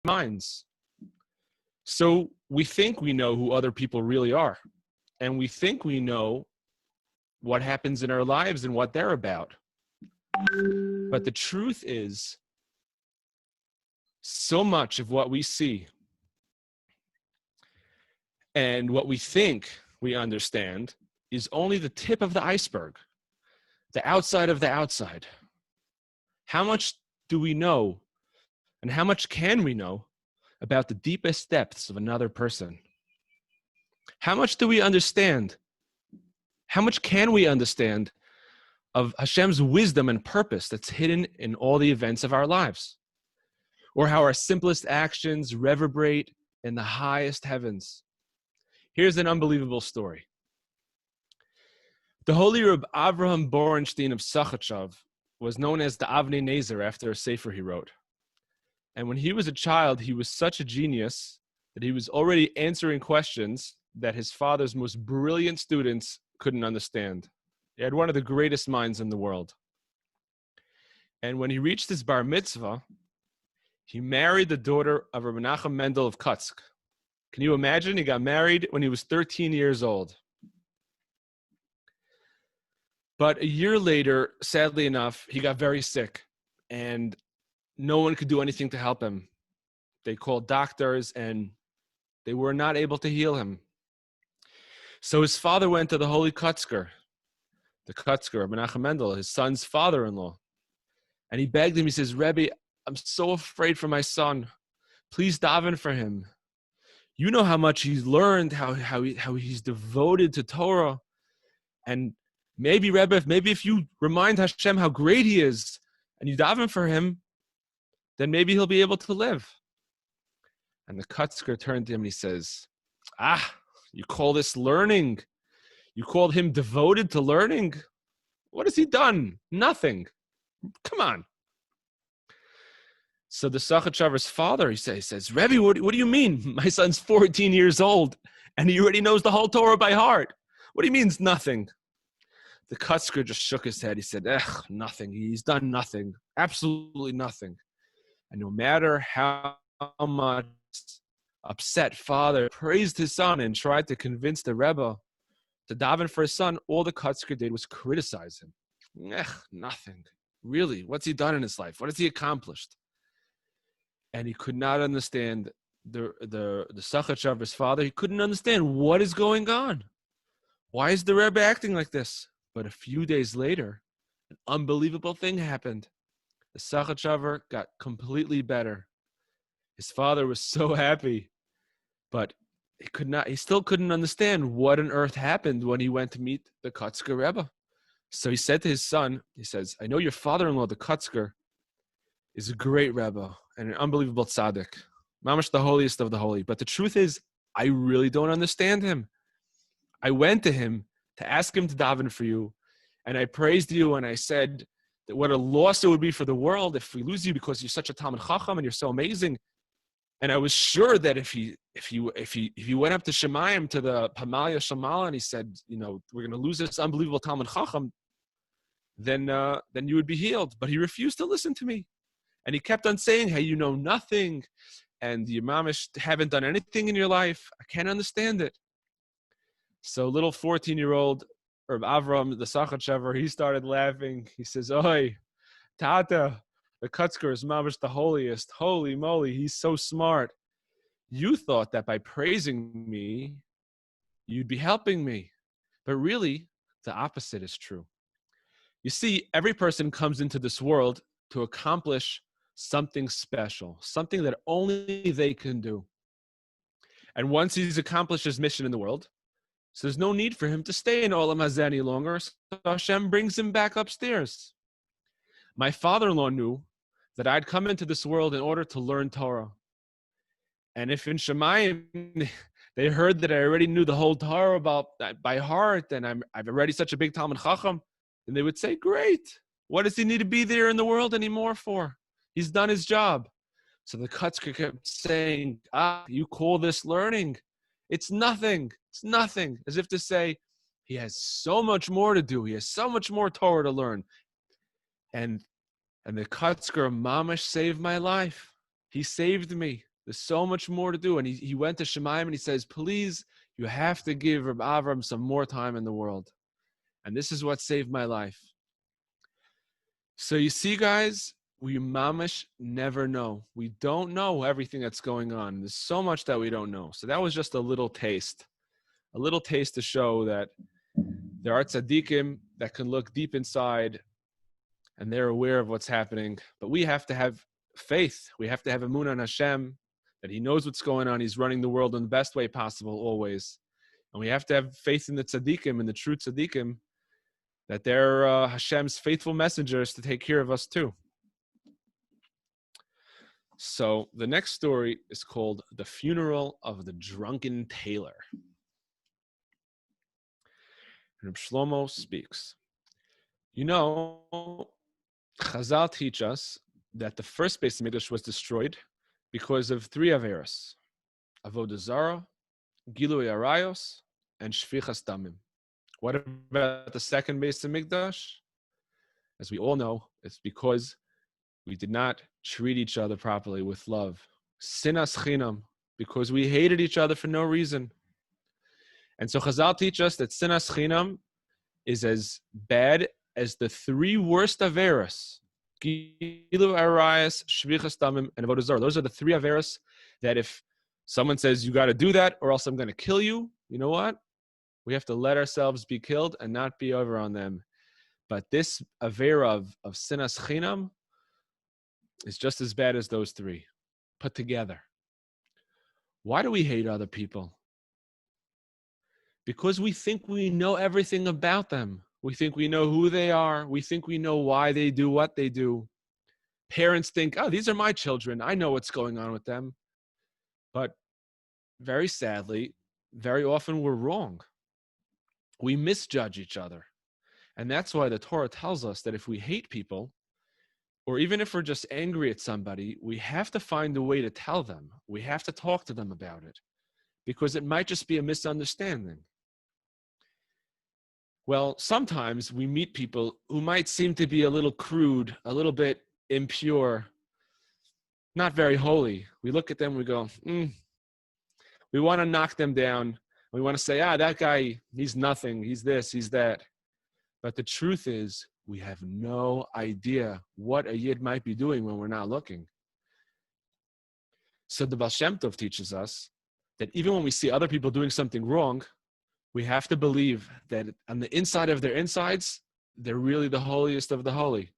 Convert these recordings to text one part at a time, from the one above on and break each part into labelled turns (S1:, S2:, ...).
S1: minds. So we think we know who other people really are. And we think we know what happens in our lives and what they're about. But the truth is, so much of what we see and what we think we understand is only the tip of the iceberg, the outside of the outside. How much do we know, and how much can we know about the deepest depths of another person? How much do we understand? How much can we understand of Hashem's wisdom and purpose that's hidden in all the events of our lives? Or how our simplest actions reverberate in the highest heavens? Here's an unbelievable story. The holy Reb Avraham Borenstein of Sachachev was known as the Avnei Nezer after a sefer he wrote. And when he was a child, he was such a genius that he was already answering questions that his father's most brilliant students couldn't understand. He had one of the greatest minds in the world. And when he reached his bar mitzvah, he married the daughter of Rabbi Menachem Mendel of Kutsk. Can you imagine? He got married when he was 13 years old. But a year later, sadly enough, he got very sick and no one could do anything to help him. They called doctors and they were not able to heal him. So his father went to the holy Kutzker, Menachem Mendel, his son's father-in-law. And he begged him, he says, Rebbe, I'm so afraid for my son. Please daven for him. You know how much he's learned, how he's devoted to Torah. And maybe, Rebbe, if you remind Hashem how great he is and you daven for him, then maybe he'll be able to live. And the Kutzker turned to him and he says, you call this learning? You called him devoted to learning? What has he done? Nothing. Come on. So the Sachachever's father, he says, Rebbe, what do you mean? My son's 14 years old and he already knows the whole Torah by heart. What do you mean it's nothing? The Kutzker just shook his head. He said, nothing. He's done nothing. Absolutely nothing. And no matter how much upset father praised his son and tried to convince the Rebbe to daven for his son, all the Kutzker did was criticize him. Nothing. Really, what's he done in his life? What has he accomplished? And he could not understand the Sachachever's father. He couldn't understand what is going on. Why is the Rebbe acting like this? But a few days later, an unbelievable thing happened. The Sachachever got completely better. His father was so happy, but he still couldn't understand what on earth happened when he went to meet the Kutzker Rebbe. So he said to his son, he says, I know your father-in-law, the Kutzker, is a great Rebbe and an unbelievable tzaddik, mamash the holiest of the holy. But the truth is, I really don't understand him. I went to him to ask him to daven for you, and I praised you, and I said that what a loss it would be for the world if we lose you because you're such a Talmid Chacham and you're so amazing. And I was sure that if he went up to Shemayim, to the Pamalia Shamala, and he said, we're going to lose this unbelievable Talmid Chacham, then you would be healed. But he refused to listen to me. And he kept on saying, hey, you know nothing, and your mamish haven't done anything in your life. I can't understand it. So little 14-year-old Reb Avram, the Sachachever, he started laughing. He says, Oi, Tata, the Kutzker is mamish the holiest. Holy moly, he's so smart. You thought that by praising me, you'd be helping me. But really, the opposite is true. You see, every person comes into this world to accomplish something special, something that only they can do. And once he's accomplished his mission in the world, so there's no need for him to stay in Olam Hazeh any longer, so Hashem brings him back upstairs. My father-in-law knew that I'd come into this world in order to learn Torah. And if in Shemayim they heard that I already knew the whole Torah by heart, and I've already such a big Talmid Chacham, then they would say, great, what does he need to be there in the world anymore for? He's done his job. So the Kutzker kept saying, you call this learning? It's nothing. It's nothing. As if to say, he has so much more to do. He has so much more Torah to learn. And the Kutzker mamash saved my life. He saved me. There's so much more to do. And he went to Shemaim and he says, please, you have to give Reb Avram some more time in the world. And this is what saved my life. So you see, guys, we mamish never know. We don't know everything that's going on. There's so much that we don't know. So that was just a little taste to show that there are tzaddikim that can look deep inside and they're aware of what's happening. But we have to have faith. We have to have emunah in Hashem, that he knows what's going on. He's running the world in the best way possible always. And we have to have faith in the tzaddikim, in the true tzaddikim, that they're Hashem's faithful messengers to take care of us too. So the next story is called The Funeral of the Drunken Tailor. Reb Shlomo speaks. You know, Chazal teach us that the first Beis Hamikdash was destroyed because of 3 averos: avodah zarah, gilui arayos, and shvichas damim. What about the second Beis Hamikdash? As we all know, it's because we did not treat each other properly with love. Sinas chinam, because we hated each other for no reason. And so Chazal teach us that sinas chinam is as bad as the 3 worst averos: gilu arayos, shvichas damim, and avodah zarah. Those are the 3 averos that if someone says you got to do that or else I'm going to kill you, you know what? We have to let ourselves be killed and not be over on them. But this avera of sinas chinam is just as bad as those 3 put together. Why do we hate other people? Because we think we know everything about them. We think we know who they are. We think we know why they do what they do. Parents think, oh, these are my children. I know what's going on with them. But very sadly, very often we're wrong. We misjudge each other. And that's why the Torah tells us that if we hate people, or even if we're just angry at somebody, we have to find a way to tell them. We have to talk to them about it, because it might just be a misunderstanding. Well, sometimes we meet people who might seem to be a little crude, a little bit impure, not very holy. We look at them, we go, we want to knock them down. We want to say, that guy, he's nothing. He's this, he's that. But the truth is, we have no idea what a Yid might be doing when we're not looking. So the Baal Shem Tov teaches us that even when we see other people doing something wrong, we have to believe that on the inside of their insides, they're really the holiest of the holy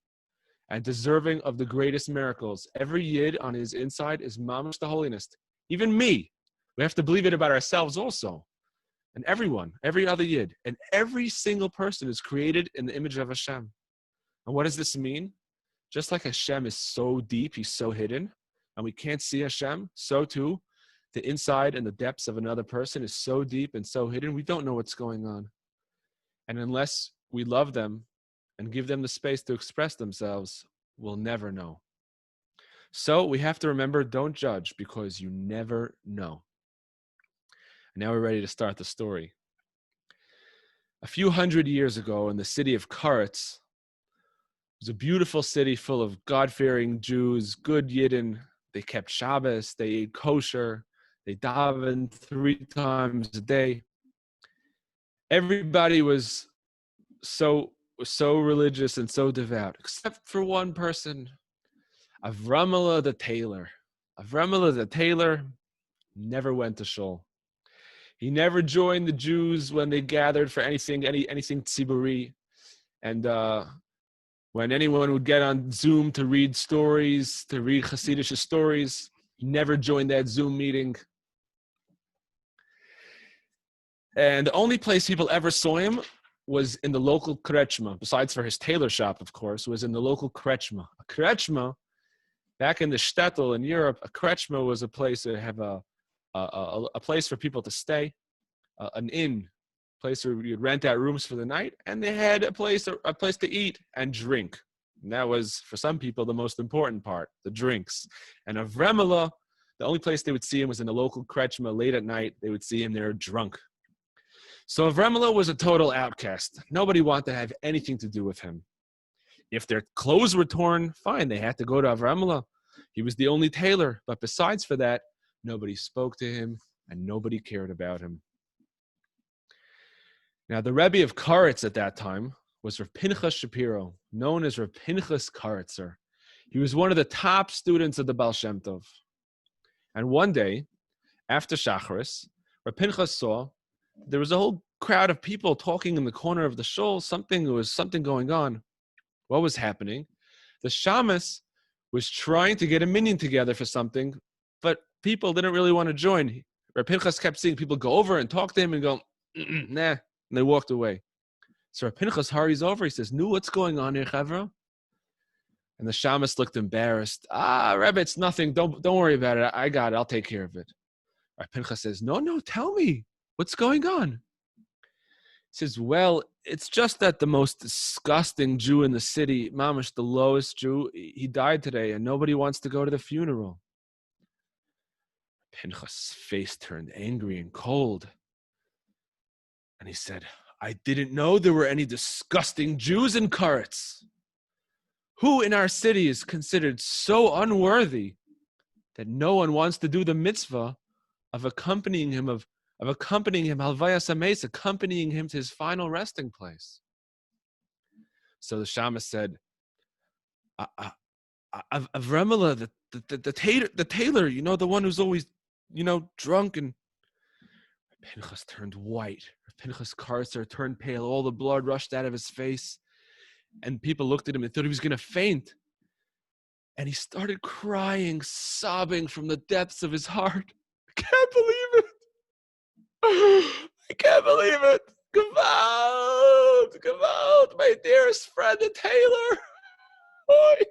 S1: and deserving of the greatest miracles. Every Yid on his inside is mamash the holiness. Even me. We have to believe it about ourselves also. And everyone, every other Yid, and every single person is created in the image of Hashem. And what does this mean? Just like Hashem is so deep, he's so hidden, and we can't see Hashem, so too, the inside and the depths of another person is so deep and so hidden, we don't know what's going on. And unless we love them and give them the space to express themselves, we'll never know. So we have to remember, don't judge, because you never know. And now we're ready to start the story. A few hundred years ago in the city of Karetz, it was a beautiful city full of God-fearing Jews, good Yidden. They kept Shabbos, they ate kosher, they davened 3 times a day. Everybody was so religious and so devout, except for one person, Avramela the tailor. Avramela the tailor never went to shul. He never joined the Jews when they gathered for anything tziburi. And when anyone would get on Zoom to read stories, to read Hasidic stories, he never joined that Zoom meeting. And the only place people ever saw him was in the local krechma, besides for his tailor shop, of course, was in the local krechma. A krechma, back in the shtetl in Europe, a krechma was a place to have a place for people to stay, an inn, place where you'd rent out rooms for the night, and they had a place to eat and drink. And that was, for some people, the most important part, the drinks. And Avremela, the only place they would see him was in the local krechma late at night. They would see him there drunk. So Avremela was a total outcast. Nobody wanted to have anything to do with him. If their clothes were torn, fine, they had to go to Avremela. He was the only tailor. But besides for that, Nobody spoke to him, and nobody cared about him. Now, the Rebbe of Karetz at that time was Rav Pinchas Shapiro, known as Rav Pinchas Karetzer. He was one of the top students of the Baal Shem Tov. And one day, after Shacharis, Rav Pinchas saw there was a whole crowd of people talking in the corner of the shul. There was something going on. What was happening? The shamus was trying to get a minyan together for something, but people didn't really want to join. Rav Pinchas kept seeing people go over and talk to him and go, nah, and they walked away. So Rav Pinchas hurries over. He says, "No, what's going on here, Chavra?" And the shamus looked embarrassed. Rebbe, it's nothing. Don't worry about it. I got it. I'll take care of it. Rav Pinchas says, No, tell me. What's going on? He says, well, it's just that the most disgusting Jew in the city, Mamish, the lowest Jew, he died today, and nobody wants to go to the funeral. Pinchas' face turned angry and cold. And he said, I didn't know there were any disgusting Jews in Karetz. Who in our city is considered so unworthy that no one wants to do the mitzvah of accompanying him Halvayas Hameis, accompanying him to his final resting place? So the shamus said, Avremela, the tailor, the one who's always, drunk. And Pinchas turned white. Pinchas Karetzer turned pale. All the blood rushed out of his face. And people looked at him and thought he was going to faint. And he started crying, sobbing from the depths of his heart. I can't believe it. I can't believe it. Gewalt, my dearest friend, the tailor. My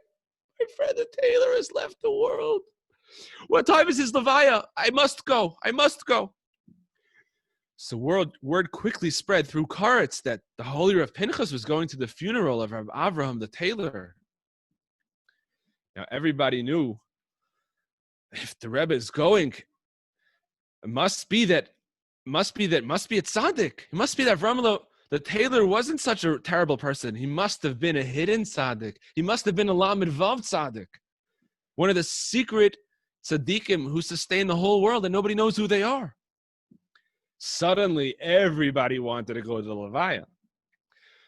S1: friend, the tailor has left the world. What time is his levaya? I must go. So word quickly spread through Karetz that the holy Rav Pinchas was going to the funeral of Rav Avraham the tailor. Now everybody knew if the Rebbe is going, it must be a tzaddik. It must be that Avraham the tailor wasn't such a terrible person. He must have been a hidden tzaddik. He must have been a Lamed Vav tzaddik, one of the secret tzaddikim who sustain the whole world and nobody knows who they are. Suddenly, everybody wanted to go to the Levaya.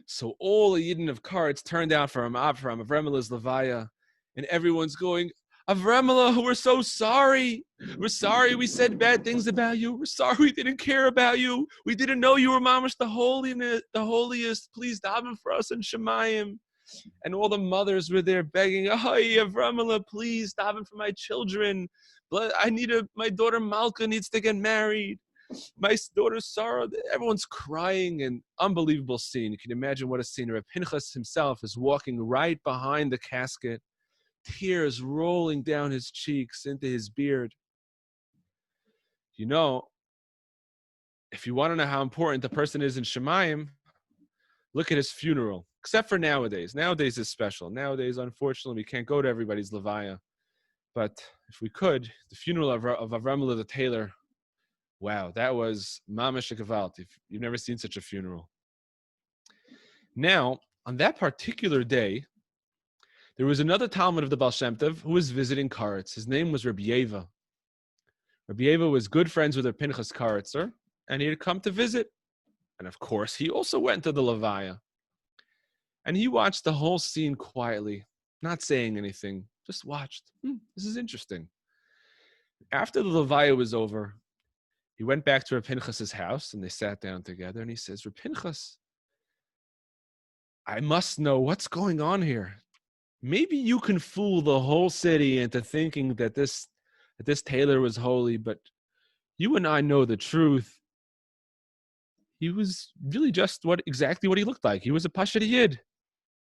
S1: So all the Yidden of Karetz turned out for Avremela's Levaya, and everyone's going, Avremela, we're so sorry. We're sorry we said bad things about you. We're sorry we didn't care about you. We didn't know you were mamash the holiest. Please daven for us in Shemayim. And all the mothers were there begging, Avremela, please daven for my children. My daughter Malka needs to get married. My daughter Sarah, everyone's crying, and unbelievable scene. You can imagine what a scene. Rav Pinchas himself is walking right behind the casket, tears rolling down his cheeks into his beard. If you want to know how important the person is in Shemayim, look at his funeral. Except for nowadays. Nowadays is special. Nowadays, unfortunately, we can't go to everybody's Levaya. But if we could, the funeral of Avremela the tailor, wow, that was mamash gewalt. If you've never seen such a funeral. Now, on that particular day, there was another Talmud of the Baal Shem Tov who was visiting Karetz. His name was Rabbi Yeva. Rabbi Yeva was good friends with Rabbi Pinchas Karetzer, and he had come to visit. And of course, he also went to the Levaya. And he watched the whole scene quietly, not saying anything, just watched. This is interesting. After the Levaya was over, he went back to Reb Pinchas's house, and they sat down together, and he says, Reb Pinchas, I must know what's going on here. Maybe you can fool the whole city into thinking that this tailor was holy, but you and I know the truth. He was really just exactly what he looked like. He was a Pashut Yid.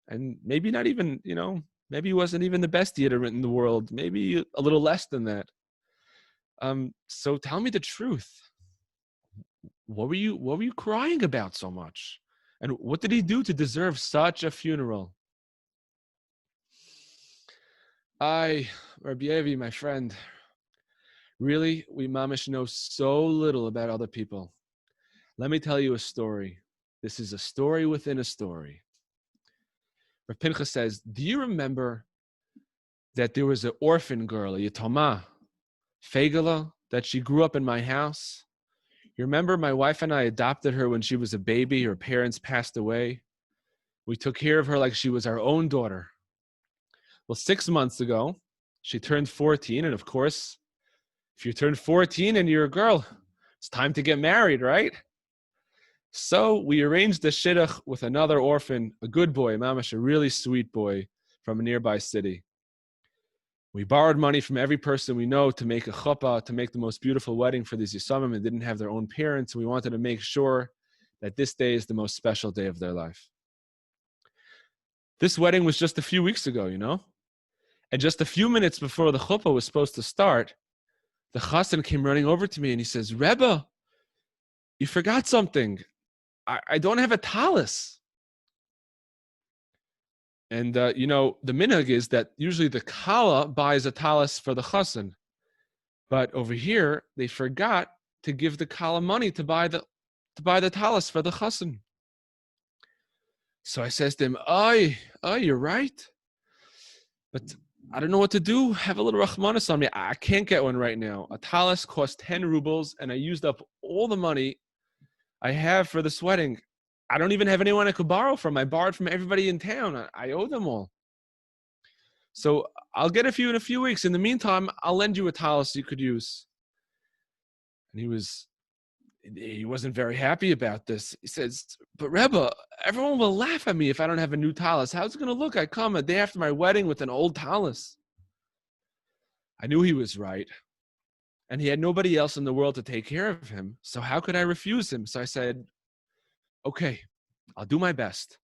S1: And maybe not even, maybe he wasn't even the best Yid in the world. Maybe a little less than that. So tell me the truth. What were you crying about so much? And what did he do to deserve such a funeral? Rabbi Yevi, my friend, really, we mamish know so little about other people. Let me tell you a story. This is a story within a story. Rav Pinchas says, do you remember that there was an orphan girl, a Yatama, Fegala? that she grew up in my house. You remember my wife and I adopted her when she was a baby. Her parents passed away. We took care of her like she was our own daughter. Well, 6 months ago, she turned 14. And of course, if you turn 14 and you're a girl, it's time to get married, right? So we arranged a shidduch with another orphan, a good boy, mamash, a really sweet boy from a nearby city. We borrowed money from every person we know to make a chuppah, to make the most beautiful wedding for these Yisamim and didn't have their own parents. We wanted to make sure that this day is the most special day of their life. This wedding was just a few weeks ago, And just a few minutes before the chuppah was supposed to start, the chassan came running over to me and he says, Rebbe, you forgot something. I don't have a talis. And, the minhag is that usually the kala buys a talis for the chassan. But over here, they forgot to give the kala money to buy the talis for the chassan. So I says to him, you're right. But I don't know what to do. Have a little rachmanis on me. I can't get one right now. A talis cost 10 rubles, and I used up all the money I have for this wedding. I don't even have anyone I could borrow from. I borrowed from everybody in town. I owe them all. So I'll get a few in a few weeks. In the meantime, I'll lend you a talis you could use. And he wasn't very happy about this. He says, but Rebbe, everyone will laugh at me if I don't have a new talis. How's it going to look? I come a day after my wedding with an old talis. I knew he was right. And he had nobody else in the world to take care of him. So how could I refuse him? So I said, okay, I'll do my best.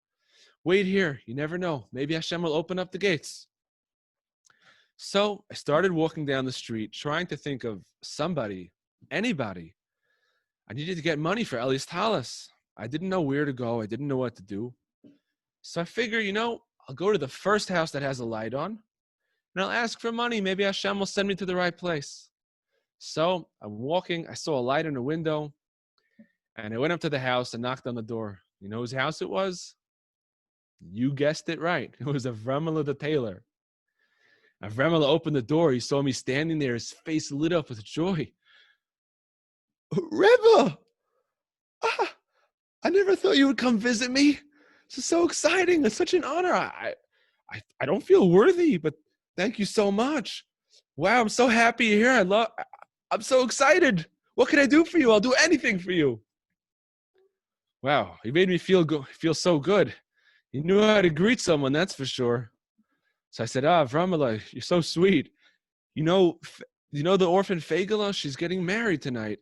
S1: Wait here. You never know. Maybe Hashem will open up the gates. So I started walking down the street, trying to think of somebody, anybody. I needed to get money for Eli's talis. I didn't know where to go. I didn't know what to do. So I figure, I'll go to the first house that has a light on, and I'll ask for money. Maybe Hashem will send me to the right place. So I'm walking. I saw a light in a window, and I went up to the house and knocked on the door. You know whose house it was? You guessed it right. It was Avremela the tailor. Avremela opened the door. He saw me standing there. His face lit up with joy. Rebbe! I never thought you would come visit me. This is so exciting. It's such an honor. I don't feel worthy, but thank you so much. Wow, I'm so happy you're here. I'm so excited. What can I do for you? I'll do anything for you. Wow, he made me feel so good. He knew how to greet someone, that's for sure. So I said, Avremela, you're so sweet. You know the orphan Fagala? She's getting married tonight,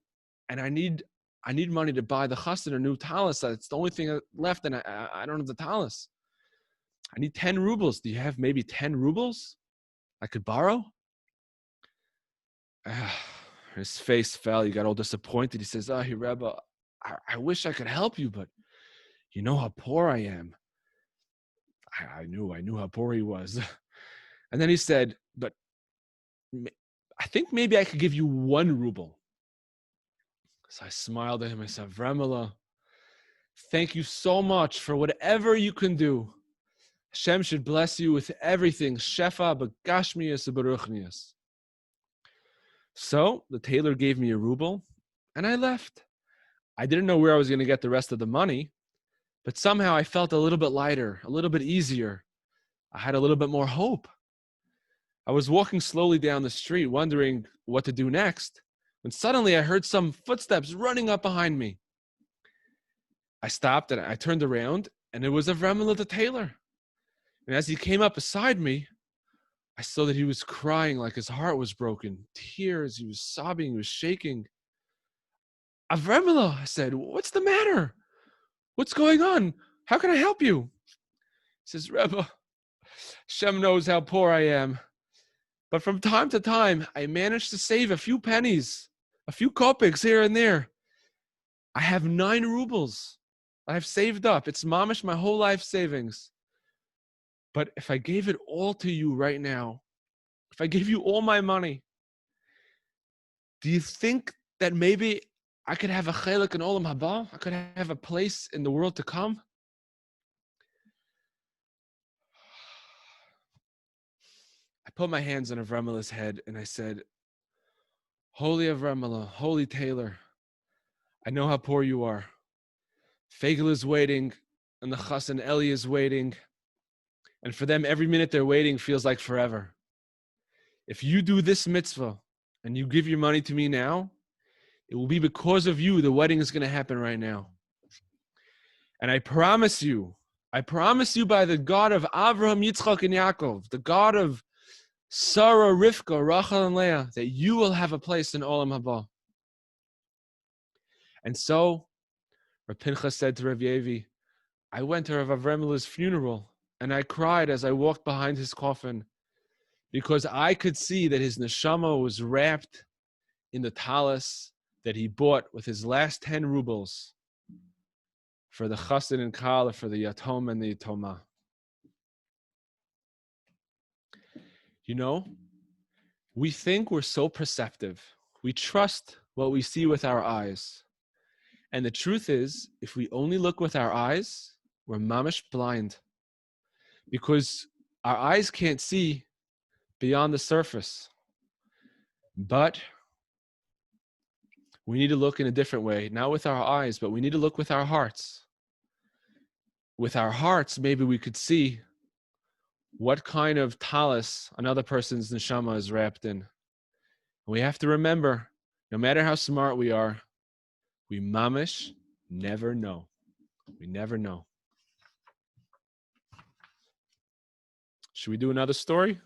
S1: and I need money to buy the chassan a new talis. It's the only thing left, and I don't have the talis. I need 10 rubles. Do you have maybe 10 rubles I could borrow? His face fell. He got all disappointed. He says, Rebbe, I wish I could help you, but you know how poor I am. I knew how poor he was. And then he said, but I think maybe I could give you 1 ruble. So I smiled at him. I said, Avremela, thank you so much for whatever you can do. Hashem should bless you with everything. Shefa b'gashmias b'ruchnias. So the tailor gave me a ruble, and I left. I didn't know where I was going to get the rest of the money, but somehow I felt a little bit lighter, a little bit easier. I had a little bit more hope. I was walking slowly down the street, wondering what to do next, when suddenly I heard some footsteps running up behind me. I stopped and I turned around, and it was Avremela the tailor. And as he came up beside me, I saw that he was crying like his heart was broken. Tears, he was sobbing, he was shaking. Avremela, I said, what's the matter? What's going on? How can I help you? He says, Rebbe, Hashem knows how poor I am. But from time to time, I manage to save a few pennies, a few kopecks here and there. I have 9 rubles. I've saved up. It's mamish my whole life savings. But if I gave it all to you right now, if I gave you all my money, do you think that maybe I could have a chelik in Olam Haba? I could have a place in the world to come? I put my hands on Avremela's head and I said, Holy Avramala, Holy Taylor, I know how poor you are. Fagel is waiting, and the Chas and Eli is waiting. And for them, every minute they're waiting feels like forever. If you do this mitzvah and you give your money to me now, it will be because of you the wedding is going to happen right now. And I promise you by the God of Avraham, Yitzchak, and Yaakov, the God of Sarah, Rivka, Rachel, and Leah, that you will have a place in Olam Haba. And so, Rav Pinchas said to Rav Yevi, I went to Rav Avremela's funeral, and I cried as I walked behind his coffin, because I could see that his neshama was wrapped in the talis that he bought with his last 10 rubles for the chassid and kala, for the yatom and the yatoma. You know, we think we're so perceptive. We trust what we see with our eyes. And the truth is, if we only look with our eyes, we're mamish blind. Because our eyes can't see beyond the surface. But we need to look in a different way, not with our eyes, but we need to look with our hearts. With our hearts, maybe we could see what kind of talis another person's neshama is wrapped in. We have to remember, no matter how smart we are, we mamish never know. We never know. Should we do another story?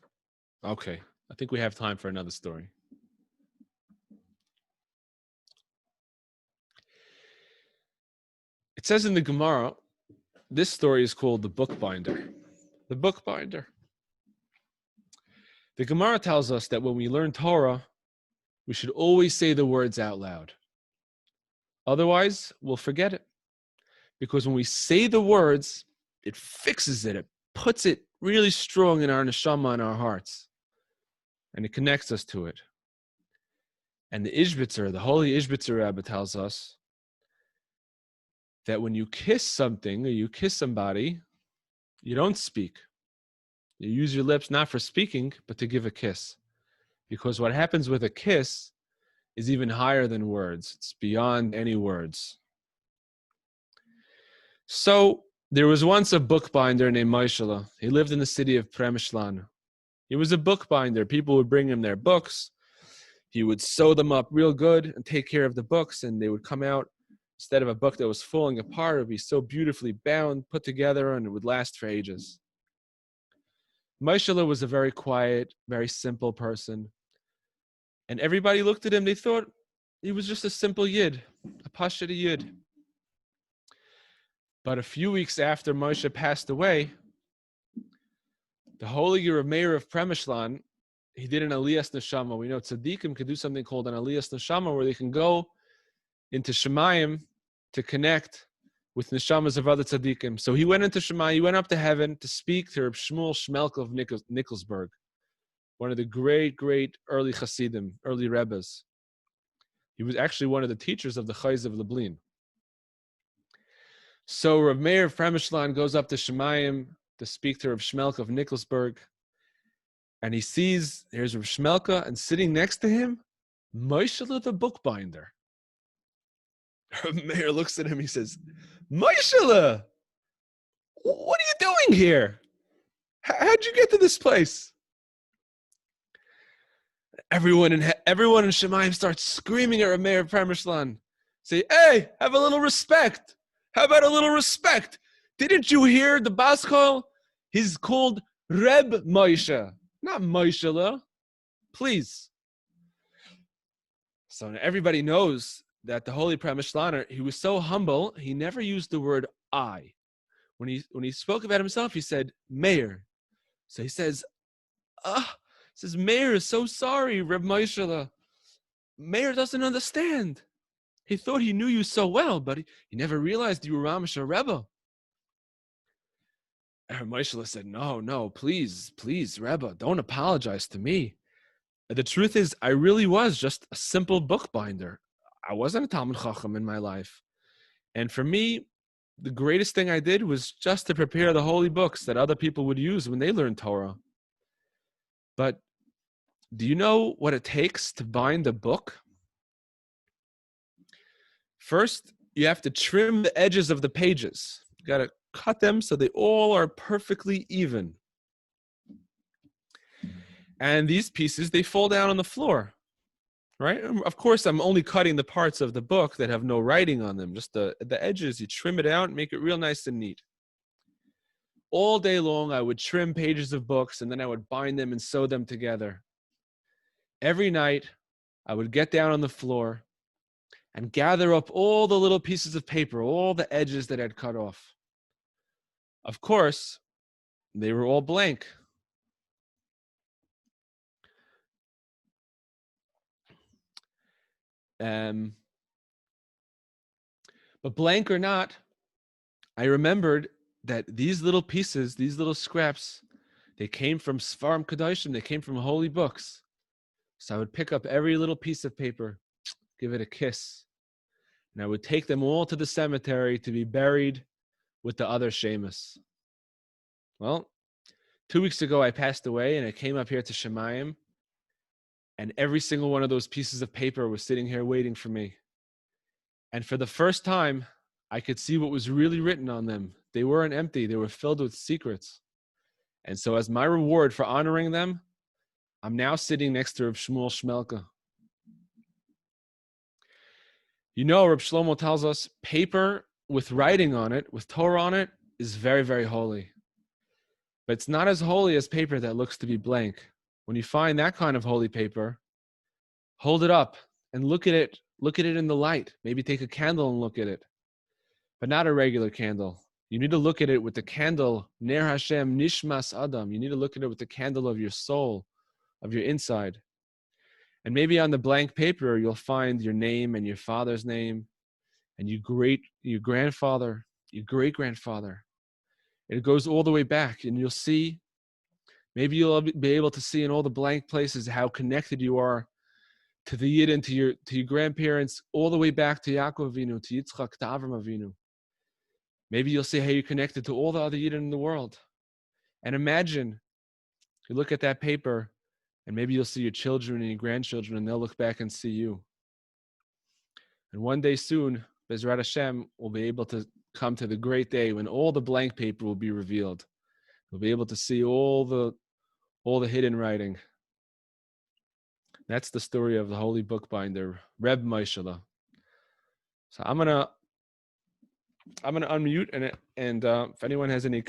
S1: Okay, I think we have time for another story. It says in the Gemara, this story is called the bookbinder. The bookbinder. The Gemara tells us that when we learn Torah, we should always say the words out loud. Otherwise, we'll forget it. Because when we say the words, it fixes it. It puts it really strong in our neshama and our hearts. And it connects us to it. And the Ishbitzer, the holy Ishbitzer Rebbe tells us that when you kiss something or you kiss somebody, you don't speak. You use your lips not for speaking, but to give a kiss. Because what happens with a kiss is even higher than words. It's beyond any words. So there was once a bookbinder named Moishe. He lived in the city of Premishlan. He was a bookbinder. People would bring him their books. He would sew them up real good and take care of the books, and they would come out. Instead of a book that was falling apart, it would be so beautifully bound, put together, and it would last for ages. Moishe was a very quiet, very simple person. And everybody looked at him, they thought he was just a simple yid, a pashut yid. But a few weeks after Moshe passed away, the holy Rav Meir of Premishlan, he did an aliyas neshama. We know tzaddikim can do something called an aliyas neshama, where they can go into Shemayim to connect with neshamas of other tzaddikim. So he went into Shemayim, he went up to heaven to speak to Reb Shmuel Shmelk of Nikolsburg, one of the great, great early Hasidim, early Rebbes. He was actually one of the teachers of the Chayz of Lublin. So Rav Meir of Premishlan goes up to Shemayim to speak to Reb Shmelk of Nikolsburg, and he sees, here's Reb Shmelka, and sitting next to him, Moishe the bookbinder. Rav Meir looks at him, he says, Moishe, what are you doing here? How'd you get to this place? Everyone in Shemayim starts screaming at Rav Meir of Premishlan. Say, hey, have a little respect. How about a little respect? Didn't you hear the Baskol? He's called Reb Moishe, not Moishe. Please. So everybody knows that the holy Premishlaner, he was so humble, he never used the word I. When he spoke about himself, he said, Meir. So he says, Meir is so sorry, Reb Moishe. Meir doesn't understand. He thought he knew you so well, but he never realized you were Ramesh Rebbe. And Moishe said, no, please, Rebbe, don't apologize to me. The truth is, I really was just a simple bookbinder. I wasn't a Talmud Chacham in my life. And for me, the greatest thing I did was just to prepare the holy books that other people would use when they learned Torah. But Do you know what it takes to bind a book? First, you have to trim the edges of the pages. You got to cut them so they all are perfectly even. And these pieces, they fall down on the floor, right? Of course, I'm only cutting the parts of the book that have no writing on them. Just the edges, you trim it out and make it real nice and neat. All day long, I would trim pages of books and then I would bind them and sew them together. Every night, I would get down on the floor and gather up all the little pieces of paper, all the edges that I'd cut off. Of course, they were all blank. But blank or not, I remembered that these little pieces, these little scraps, they came from Sfarim Kedoshim, they came from holy books. So I would pick up every little piece of paper, give it a kiss, and I would take them all to the cemetery to be buried with the other Shemus. Well, 2 weeks ago I passed away and I came up here to Shemayim, and every single one of those pieces of paper was sitting here waiting for me. And for the first time, I could see what was really written on them. They weren't empty, they were filled with secrets. And so as my reward for honoring them, I'm now sitting next to Reb Shmuel Shmelka. You know, Reb Shlomo tells us paper with writing on it, with Torah on it, is very, very holy. But it's not as holy as paper that looks to be blank. When you find that kind of holy paper, hold it up and look at it in the light. Maybe take a candle and look at it, but not a regular candle. You need to look at it with the candle, Ner Hashem Nishmas Adam. You need to look at it with the candle of your soul, of your inside. And maybe on the blank paper, you'll find your name and your father's name, and your grandfather, your great-grandfather. It goes all the way back, and you'll see, maybe you'll be able to see in all the blank places how connected you are to the Yid and to your grandparents, all the way back to Yaakov Avinu, to Yitzchak, to Avram Avinu. Maybe you'll see how you're connected to all the other Yidden in the world. And imagine, you look at that paper, and maybe you'll see your children and your grandchildren, and they'll look back and see you. And one day soon, Bezrat Hashem will be able to come to the great day when all the blank paper will be revealed. We'll be able to see all the hidden writing. That's the story of the holy bookbinder, Reb Moishala. So I'm gonna unmute and if anyone has any